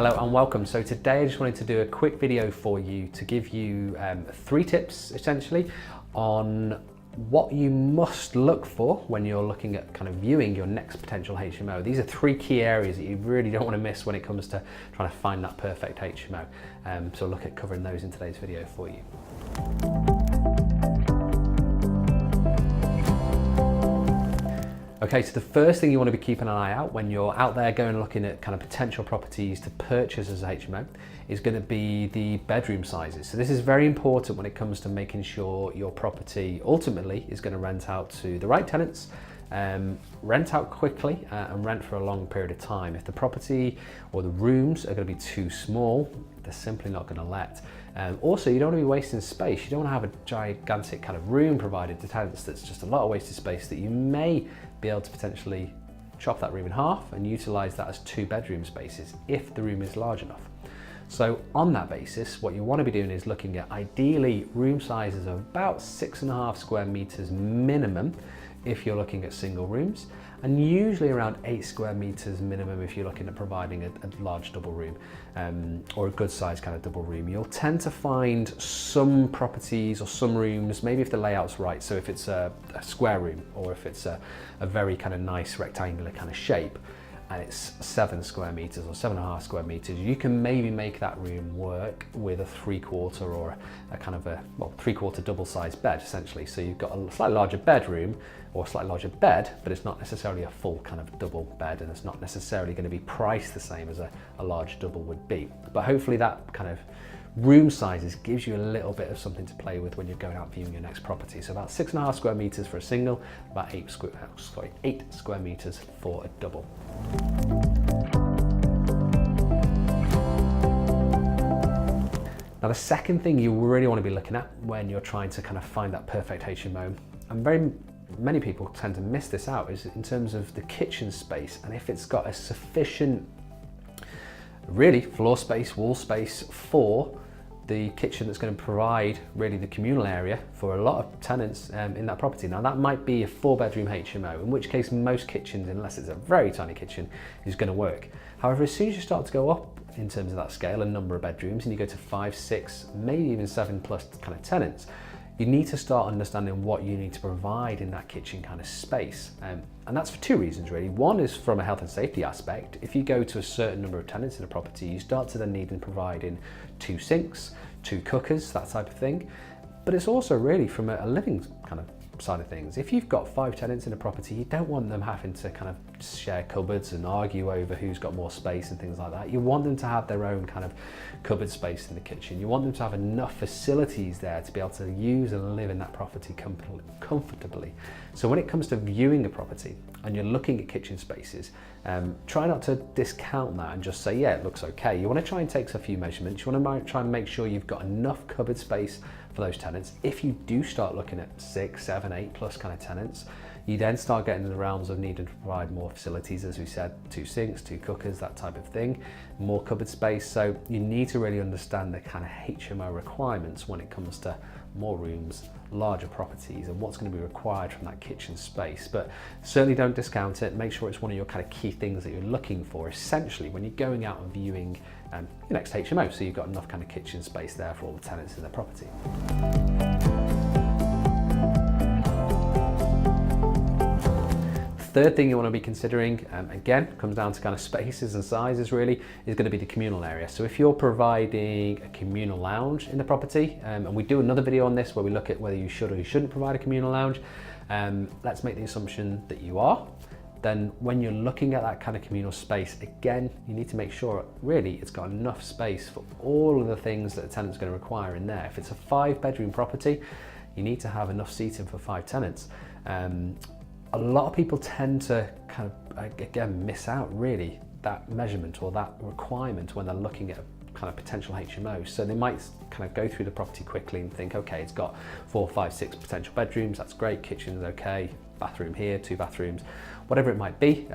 Hello and welcome. So today I just wanted to do a quick video for you to give you 3 tips essentially on what you must look for when you're looking at kind of viewing your next potential HMO. These are 3 key areas that you really don't want to miss when it comes to trying to find that perfect HMO. So I'll look at covering those in today's video for you. Okay, so the first thing you want to be keeping an eye out when you're out there going looking at kind of potential properties to purchase as a HMO is going to be the bedroom sizes. So this is very important when it comes to making sure your property ultimately is going to rent out to the right tenants, rent out quickly and rent for a long period of time. If the property or the rooms are going to be too small, they're simply not going to let. Also, you don't want to be wasting space. You don't want to have a gigantic kind of room provided to tenants that's just a lot of wasted space that you may be able to potentially chop that room in half and utilize that as 2 bedroom spaces if the room is large enough. So on that basis, what you want to be doing is looking at ideally room sizes of about 6.5 square meters minimum if you're looking at single rooms, and usually around 8 square meters minimum if you're looking at providing a large double room or a good sized kind of double room. You'll tend to find some properties or some rooms, maybe if the layout's right, so if it's a square room or if it's a very kind of nice rectangular kind of shape, and it's 7 square meters or 7.5 square meters, you can maybe make that room work with a 3/4 or a kind of a 3/4 double-sized bed essentially. So you've got a slightly larger bedroom or a slightly larger bed, but it's not necessarily a full kind of double bed, and it's not necessarily going to be priced the same as a large double would be. But hopefully that kind of room sizes gives you a little bit of something to play with when you're going out viewing your next property. So about 6.5 square meters for a single, about 8 square meters for a double. Now the second thing you really want to be looking at when you're trying to kind of find that perfect HMO, and many people tend to miss this out, is in terms of the kitchen space, and if it's got a sufficient really floor space, wall space for the kitchen that's going to provide really the communal area for a lot of tenants in that property. Now that might be a 4-bedroom HMO, in which case most kitchens, unless it's a very tiny kitchen, is going to work. However, as soon as you start to go up in terms of that scale and number of bedrooms, and you go to 5, 6, maybe even 7+ kind of tenants, you need to start understanding what you need to provide in that kitchen kind of space. And that's for 2 reasons really. One is from a health and safety aspect. If you go to a certain number of tenants in a property, you start to then need to provide in 2 sinks, 2 cookers, that type of thing. But it's also really from a living kind of side of things. If you've got 5 tenants in a property, you don't want them having to kind of share cupboards and argue over who's got more space and things like that. You want them to have their own kind of cupboard space in the kitchen. You want them to have enough facilities there to be able to use and live in that property comfortably. So when it comes to viewing a property and you're looking at kitchen spaces, try not to discount that and just say, yeah, it looks okay. You want to try and take a few measurements. You want to try and make sure you've got enough cupboard space for those tenants. If you do start looking at 6, 7, 8+ kind of tenants, you then start getting in the realms of needing to provide more facilities, as we said, 2 sinks, 2 cookers, that type of thing, more cupboard space. So you need to really understand the kind of HMO requirements when it comes to more rooms, larger properties, and what's going to be required from that kitchen space. But certainly don't discount it. Make sure it's one of your kind of key things that you're looking for essentially when you're going out and viewing your next HMO, so you've got enough kind of kitchen space there for all the tenants in the property. Third thing you want to be considering, again, comes down to kind of spaces and sizes really, is going to be the communal area. So if you're providing a communal lounge in the property, and we do another video on this where we look at whether you should or you shouldn't provide a communal lounge, let's make the assumption that you are. Then when you're looking at that kind of communal space, again, you need to make sure really it's got enough space for all of the things that a tenant's going to require in there. If it's a 5-bedroom property, you need to have enough seating for 5 tenants. A lot of people tend to kind of, again, miss out really that measurement or that requirement when they're looking at a kind of potential HMO. So they might kind of go through the property quickly and think, okay, it's got 4, 5, 6 potential bedrooms, that's great, kitchen's okay, bathroom here, 2 bathrooms, whatever it might be,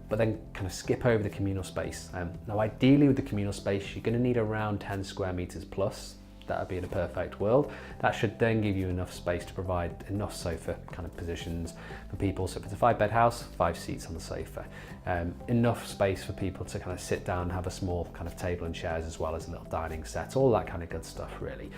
but then kind of skip over the communal space. Now ideally with the communal space, you're going to need around 10 square meters plus that would be in a perfect world. That should then give you enough space to provide enough sofa kind of positions for people. So if it's a 5-bed house, 5 seats on the sofa. Enough space for people to kind of sit down and have a small kind of table and chairs, as well as a little dining set, all that kind of good stuff really.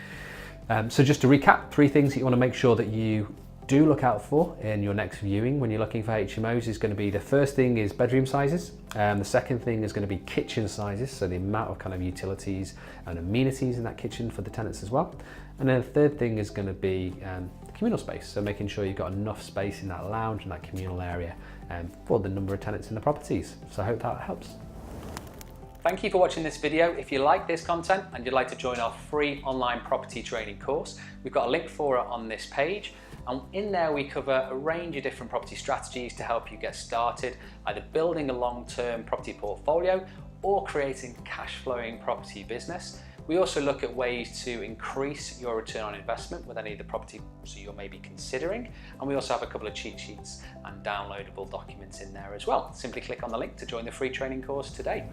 So just to recap, 3 things that you want to make sure that you do look out for in your next viewing when you're looking for HMOs is going to be, the first thing is bedroom sizes, the second thing is going to be kitchen sizes, so the amount of kind of utilities and amenities in that kitchen for the tenants as well. And then the third thing is going to be communal space, so making sure you've got enough space in that lounge and that communal area for the number of tenants in the properties. So I hope that helps. Thank you for watching this video. If you like this content and you'd like to join our free online property training course, we've got a link for it on this page. And in there we cover a range of different property strategies to help you get started, either building a long-term property portfolio or creating cash flowing property business. We also look at ways to increase your return on investment with any of the property you're maybe considering. And we also have a couple of cheat sheets and downloadable documents in there as well. Simply click on the link to join the free training course today.